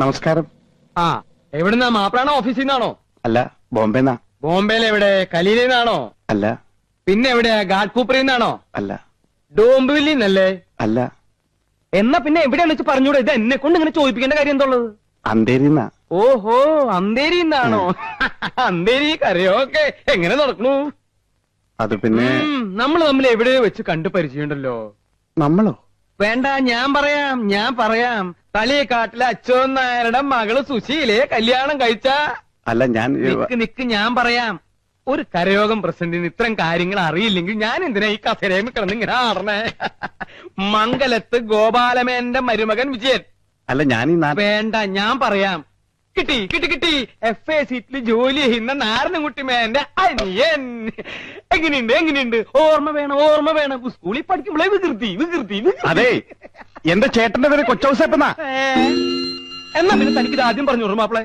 നമസ്കാരം. ആ എവിടുന്നാ? മാപ്രാണോ ഓഫീസിൽ നിന്നാണോ? അല്ല, ബോംബെന്നാ. ബോംബെയിൽ എവിടെ? കലീലിൽ നിന്നാണോ? അല്ല. പിന്നെ എവിടെയാ? ഗാഡ്കൂപ്പറിൽ നിന്നാണോ? അല്ല. ഡോംബിവില്ലിൽ നിന്നല്ലേ? അല്ല. എന്നാ പിന്നെ എവിടെയാണെന്ന് വെച്ച് പറഞ്ഞൂടെ? ഇത് എന്നെ കൊണ്ട് ഇങ്ങനെ ചോദിപ്പിക്കേണ്ട കാര്യം എന്തുള്ളത്? അന്തേരിന്നാ. ഓഹോ, അന്തേരി നിന്നാണോ? അന്തേരി കരയൊക്കെ എങ്ങനെ നടക്കണു? അത് പിന്നെ നമ്മൾ തമ്മിൽ എവിടെയോ വെച്ച് കണ്ടു പരിചയമുണ്ടല്ലോ. നമ്മളോ? വേണ്ട, ഞാൻ പറയാം. തളിയക്കാട്ടിലെ അച്ഛൻ നായരുടെ മകള് സുശീലയെ കല്യാണം കഴിച്ച. അല്ല, ഞാൻ നിക്ക് ഞാൻ പറയാം. ഒരു കരയോഗം പ്രസിഡന്റിന് ഇത്തരം കാര്യങ്ങൾ അറിയില്ലെങ്കിൽ ഞാൻ എന്തിനാ ഈ കസേരയിൽ കിടന്ന് ഇങ്ങനെ ആടണേ? മംഗലത്ത് ഗോപാലമേന്റെ മരുമകൻ വിജയൻ. അല്ല, ഞാൻ വേണ്ട, ഞാൻ പറയാം. കിട്ടി FA സീറ്റിൽ ജോലി ചെയ്യുന്ന നാരായണൻകുട്ടി മേന്റെ അനിയൻ. എങ്ങനെയുണ്ട്? ഓർമ്മ വേണം. സ്കൂളിൽ പഠിക്കുമ്പോഴേ വികൃതി. അതെ, എന്റെ ചേട്ടന്റെ പേര് കൊച്ചൗസേപ്പെന്നാ. എന്നാ പിന്നെ തനിക്കിത് ആദ്യം പറഞ്ഞു മാപ്പിളെ.